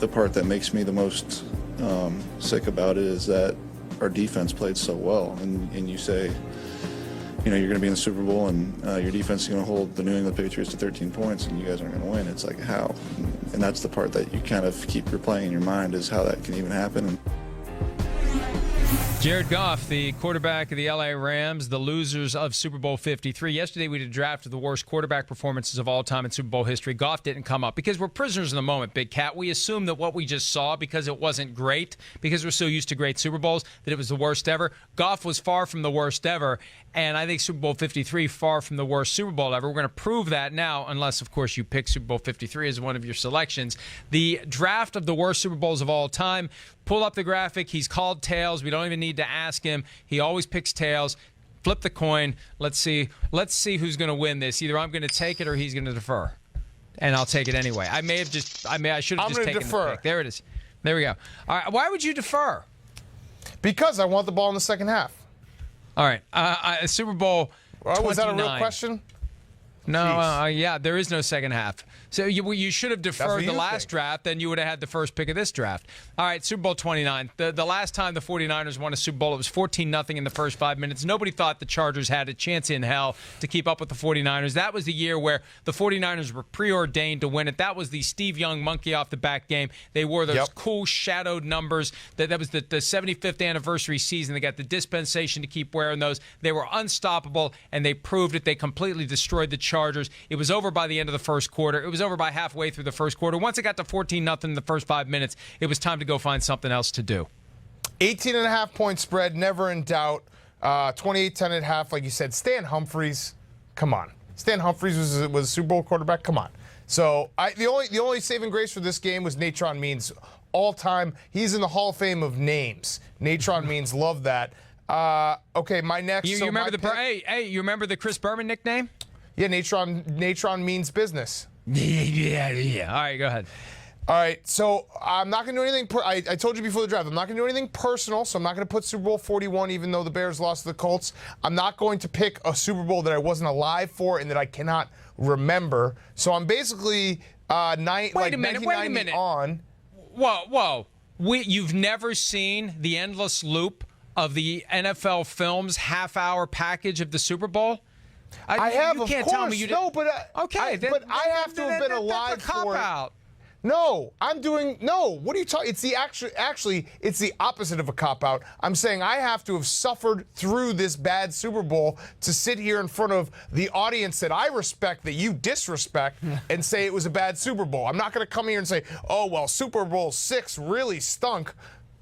the part that makes me the most sick about it is that our defense played so well, and you say, you know, you're going to be in the Super Bowl and your defense is going to hold the New England Patriots to 13 points and you guys aren't going to win. It's like, how? And that's the part that you kind of keep replaying in your mind, is how that can even happen. Jared Goff, the quarterback of the LA Rams, the losers of Super Bowl 53. Yesterday we did a draft of the worst quarterback performances of all time in Super Bowl history. Goff didn't come up because we're prisoners in the moment, Big Cat. We assume that what we just saw, because it wasn't great, because we're so used to great Super Bowls, that it was the worst ever. Goff was far from the worst ever, and I think Super Bowl 53 far from the worst Super Bowl ever. We're going to prove that now, unless, of course, you pick Super Bowl 53 as one of your selections. The draft of the worst Super Bowls of all time. Pull up the graphic. He's called tails. We don't even need to ask him. He always picks tails. Flip the coin. Let's see who's going to win this. Either I'm going to take it or he's going to defer. And I'll take it anyway. I should have just taken the pick. There it is. There we go. All right. Why would you defer? Because I want the ball in the second half. All right. Super Bowl 29. Was that a real question? No, yeah, there is no second half. So you should have deferred the last draft, then you would have had the first pick of this draft. All right, Super Bowl 29. The last time the 49ers won a Super Bowl, it was 14-0 in the first 5 minutes. Nobody thought the Chargers had a chance in hell to keep up with the 49ers. That was the year where the 49ers were preordained to win it. That was the Steve Young monkey off the back game. They wore those cool shadowed numbers. That was the 75th anniversary season. They got the dispensation to keep wearing those. They were unstoppable, and they proved it. They completely destroyed the Chargers. It was over by the end of the first quarter. It was over by halfway through the first quarter. Once it got to 14-0 in the first 5 minutes, it was time to go find something else to do. 18.5-point spread, never in doubt. 28-10 at half, like you said. Stan Humphries, come on. Stan Humphries was a Super Bowl quarterback. Come on. So the only saving grace for this game was Natron Means. All time, he's in the Hall of Fame of names. Natron Means, love that. Okay, my next. You remember you remember the Chris Berman nickname? Yeah, Natron Means business. Yeah. All right, go ahead. All right, so I'm not going to do anything. I told you before the draft, I'm not going to do anything personal, so I'm not going to put Super Bowl 41, even though the Bears lost to the Colts. I'm not going to pick a Super Bowl that I wasn't alive for and that I cannot remember. So I'm basically Wait a minute. on. Whoa. You've never seen the endless loop of the NFL Films half-hour package of the Super Bowl? I have, you can't of course. tell me you did. No, but I have to have been alive for it. No, I'm doing no. What are you talking? It's the actually it's the opposite of a cop out. I'm saying I have to have suffered through this bad Super Bowl to sit here in front of the audience that I respect, that you disrespect, and say it was a bad Super Bowl. I'm not going to come here and say, oh well, Super Bowl VI really stunk.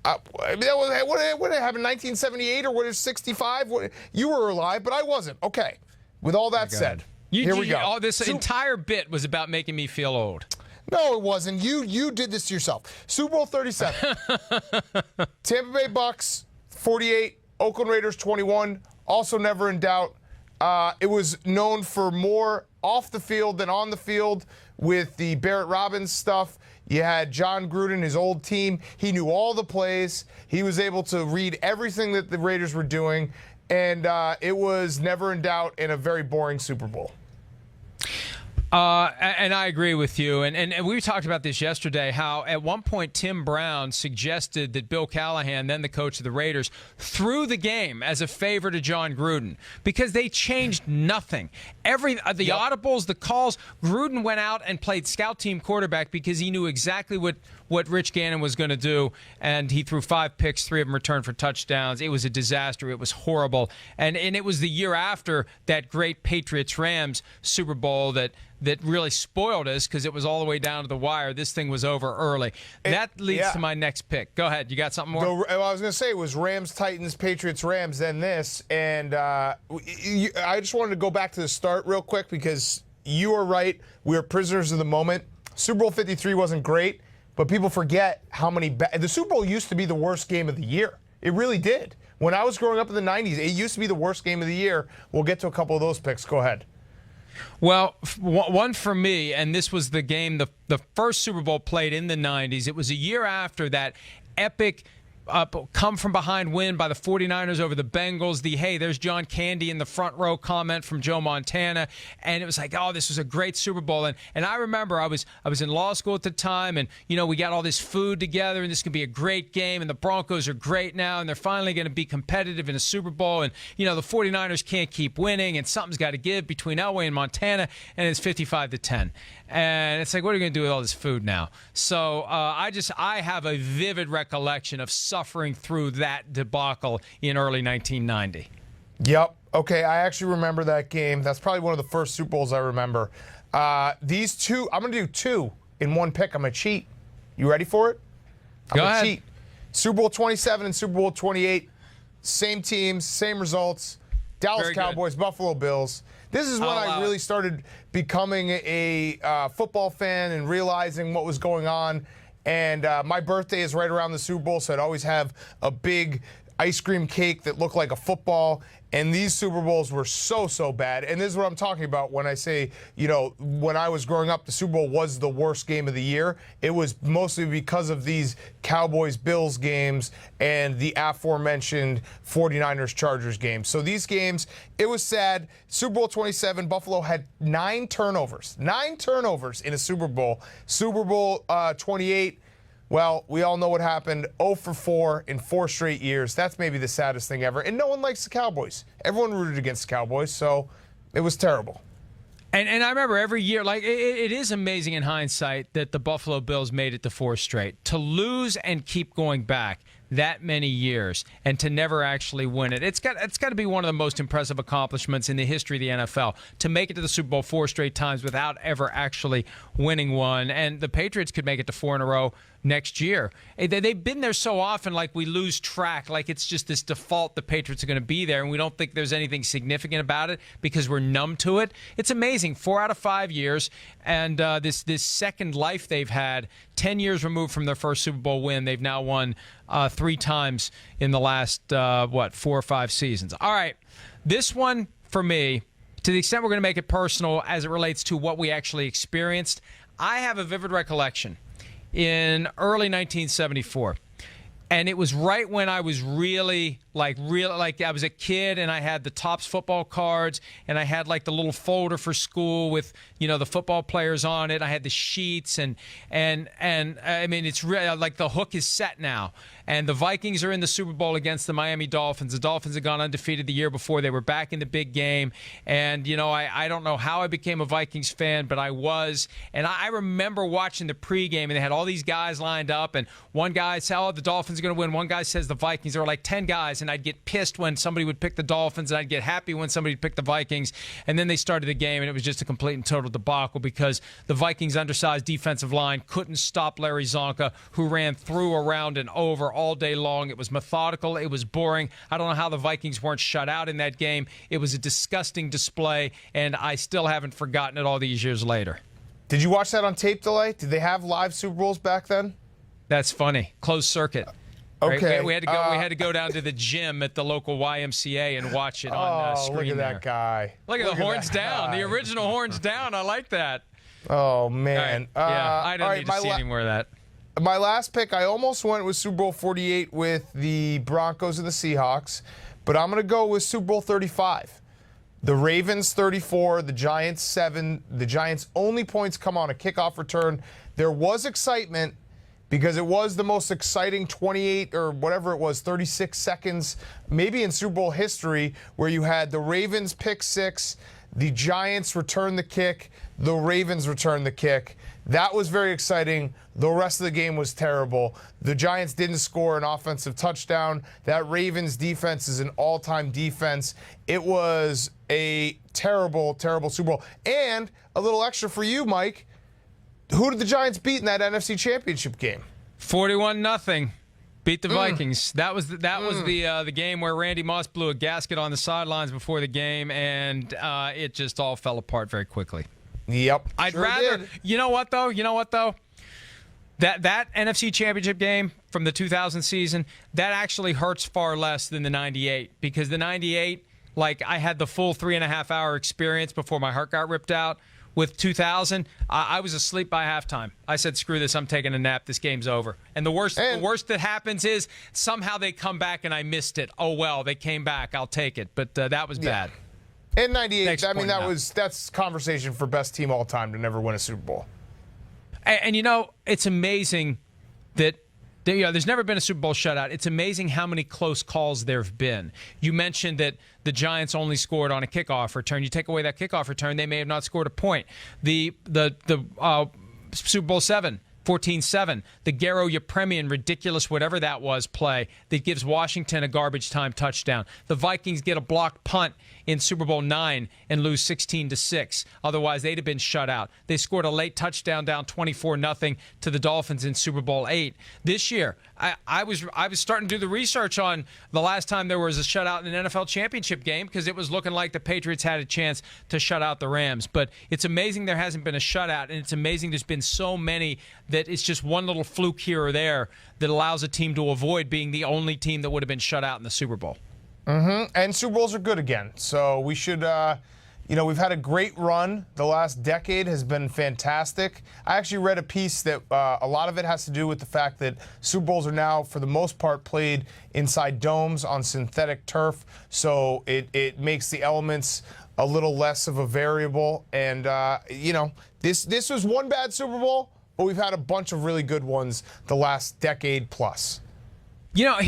What happened in 1978 or what is 65? You were alive, but I wasn't. Okay. With all that said, here we go. This entire bit was about making me feel old. No, it wasn't. You did this to yourself. Super Bowl 37. Tampa Bay Bucks 48, Oakland Raiders 21. Also never in doubt. It was known for more off the field than on the field with the Barrett Robbins stuff. You had John Gruden, his old team. He knew all the plays. He was able to read everything that the Raiders were doing. And it was never in doubt in a very boring Super Bowl. And I agree with you. And we talked about this yesterday, how at one point Tim Brown suggested that Bill Callahan, then the coach of the Raiders, threw the game as a favor to John Gruden because they changed nothing. The audibles, the calls, Gruden went out and played scout team quarterback because he knew exactly what Rich Gannon was going to do, and he threw 5 picks, 3 of them returned for touchdowns. It was a disaster. It was horrible. And it was the year after that great Patriots-Rams Super Bowl that really spoiled us because it was all the way down to the wire. This thing was over early. That leads to my next pick. Go ahead. You got something more? I was going to say it was Rams, Titans, Patriots, Rams, then this. And I just wanted to go back to the start real quick because you are right. We are prisoners of the moment. Super Bowl 53 wasn't great, but people forget how many the Super Bowl used to be the worst game of the year. It really did. When I was growing up in the 90s, it used to be the worst game of the year. We'll get to a couple of those picks. Go ahead. Well, one for me, and this was the game, the first Super Bowl played in the 90s. It was a year after that epic come from behind win by the 49ers over the Bengals. Hey, there's John Candy in the front row comment from Joe Montana. And it was like, oh, this was a great Super Bowl. And I remember I was in law school at the time, and, we got all this food together, and this could be a great game, and the Broncos are great now, and they're finally going to be competitive in a Super Bowl. And, the 49ers can't keep winning, and something's got to give between Elway and Montana, and it's 55-10. And it's like, what are you going to do with all this food now? So I have a vivid recollection of suffering through that debacle in early 1990. Yep. Okay, I actually remember that game. That's probably one of the first Super Bowls I remember. These two, I'm going to do two in one pick. I'm going to cheat. You ready for it? I'm Go going ahead. to cheat. Super Bowl 27 and Super Bowl 28, same teams, same results. Dallas Very Cowboys, good. Buffalo Bills. This is when I really started becoming a football fan and realizing what was going on. And my birthday is right around the Super Bowl, so I'd always have a big ice cream cake that looked like a football. And these Super Bowls were so bad. And this is what I'm talking about when I say, when I was growing up, the Super Bowl was the worst game of the year. It was mostly because of these Cowboys-Bills games and the aforementioned 49ers-Chargers games. So these games, it was sad. Super Bowl 27, Buffalo had 9 turnovers. 9 turnovers in a Super Bowl. Super Bowl 28, well, we all know what happened. 0 for 4 in 4 straight years. That's maybe the saddest thing ever. And no one likes the Cowboys. Everyone rooted against the Cowboys, so it was terrible. And I remember every year, it is amazing in hindsight that the Buffalo Bills made it to 4 straight. To lose and keep going back that many years and to never actually win it. It's got to be one of the most impressive accomplishments in the history of the NFL, to make it to the Super Bowl 4 straight times without ever actually winning one. And the Patriots could make it to 4 in a row next year. They've been there so often, like we lose track, like it's just this default the Patriots are going to be there, and we don't think there's anything significant about it because we're numb to it. It's amazing. 4 out of 5 years, and this second life they've had, 10 years removed from their first Super Bowl win. They've now won 3 times in the last, 4 or 5 seasons. All right, this one for me, to the extent we're going to make it personal as it relates to what we actually experienced, I have a vivid recollection in early 1974. And it was right when I was really I was a kid, and I had the Topps football cards, and I had like the little folder for school with, the football players on it. I had the sheets, and I mean, it's really like the hook is set now. And the Vikings are in the Super Bowl against the Miami Dolphins. The Dolphins had gone undefeated the year before. They were back in the big game. And, I don't know how I became a Vikings fan, but I was. And I remember watching the pregame, and they had all these guys lined up. And one guy said, oh, the Dolphins are going to win. One guy says the Vikings. There were like 10 guys. And I'd get pissed when somebody would pick the Dolphins, and I'd get happy when somebody would pick the Vikings. And then they started the game, and it was just a complete and total debacle because the Vikings' undersized defensive line couldn't stop Larry Csonka, who ran through, around, and over all day long. It was methodical. It was boring. I don't know how the Vikings weren't shut out in that game. It was a disgusting display, and I still haven't forgotten it all these years later. Did you watch that on tape delay? Did they have live Super Bowls back then? That's funny. Closed circuit. Okay. Right? We had to go down to the gym at the local YMCA and watch it on screen. Look at there. that guy. Look at the horns down. The original horns down. I like that. Oh, man. Right. I don't need to see any more of that. My last pick, I almost went with Super Bowl 48 with the Broncos and the Seahawks, but I'm going to go with Super Bowl 35. The Ravens 34, the Giants 7. The Giants' only points come on a kickoff return. There was excitement because it was the most exciting 28 or whatever it was, 36 seconds, maybe in Super Bowl history, where you had the Ravens pick 6, the Giants return the kick, the Ravens return the kick. That was very exciting. The rest of the game was terrible. The Giants didn't score an offensive touchdown. That Ravens defense is an all-time defense. It was a terrible, terrible Super Bowl. And a little extra for you, Mike. Who did the Giants beat in that NFC Championship game? 41-0. Beat the Vikings. That was the game where Randy Moss blew a gasket on the sidelines before the game, and it just all fell apart very quickly. Yep. I'd rather. Did. You know what though? That NFC Championship game from the 2000 season, that actually hurts far less than the 98, because the 98, like, I had the full 3.5 hour experience before my heart got ripped out. with 2000, I was asleep by halftime. I said, screw this, I'm taking a nap. This game's over. And the worst that happens is somehow they come back and I missed it. Oh, well, they came back. I'll take it. But that was bad. In 98, I mean, that's conversation for best team all time to never win a Super Bowl. And you know, it's amazing that there's never been a Super Bowl shutout. It's amazing how many close calls there have been. You mentioned that the Giants only scored on a kickoff return. You take away that kickoff return, they may have not scored a point. The Super Bowl LIII, 14-7, the Garo Yepremian, ridiculous whatever that was, play that gives Washington a garbage time touchdown. The Vikings get a blocked punt in Super Bowl IX and lose 16-6. Otherwise, they'd have been shut out. They scored a late touchdown down 24-0 to the Dolphins in Super Bowl VIII. This year, I was starting to do the research on the last time there was a shutout in an NFL championship game because it was looking like the Patriots had a chance to shut out the Rams. But it's amazing there hasn't been a shutout, and it's amazing there's been so many that it's just one little fluke here or there that allows a team to avoid being the only team that would have been shut out in the Super Bowl. And Super Bowls are good again. So we should, we've had a great run. The last decade has been fantastic. I actually read a piece that a lot of it has to do with the fact that Super Bowls are now, for the most part, played inside domes on synthetic turf. So it makes the elements a little less of a variable. And, this was one bad Super Bowl, but we've had a bunch of really good ones the last decade plus. Let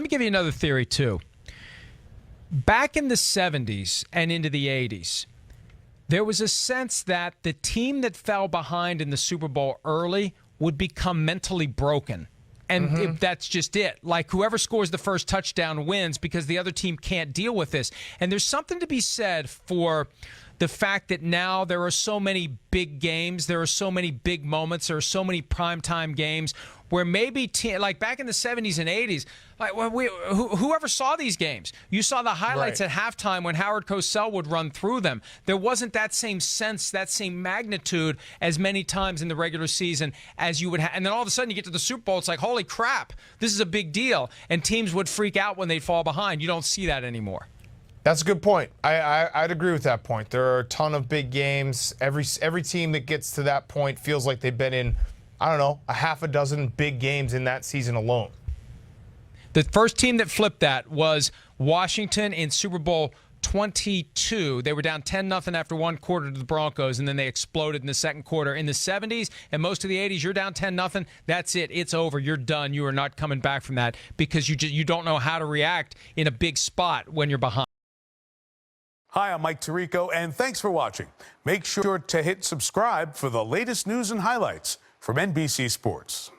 me give you another theory, too. Back in the 70s and into the 80s, there was a sense that the team that fell behind in the Super Bowl early would become mentally broken. And that's just it. Like, whoever scores the first touchdown wins because the other team can't deal with this. And there's something to be said for the fact that now there are so many big games, there are so many big moments, there are so many primetime games where maybe, like back in the 70s and 80s, like whoever saw these games, you saw the highlights at halftime when Howard Cosell would run through them. There wasn't that same sense, that same magnitude as many times in the regular season as you would have. And then all of a sudden you get to the Super Bowl, it's like, holy crap, this is a big deal. And teams would freak out when they'd fall behind. You don't see that anymore. That's a good point. I'd agree with that point. There are a ton of big games. Every team that gets to that point feels like they've been in, I don't know, a half a dozen big games in that season alone. The first team that flipped that was Washington in Super Bowl 22. They were down 10-0 after one quarter to the Broncos, and then they exploded in the second quarter. In the 70s and most of the 80s, you're down 10-0. That's it. It's over. You're done. You are not coming back from that because you don't know how to react in a big spot when you're behind. Hi, I'm Mike Tirico, and thanks for watching. Make sure to hit subscribe for the latest news and highlights from NBC Sports.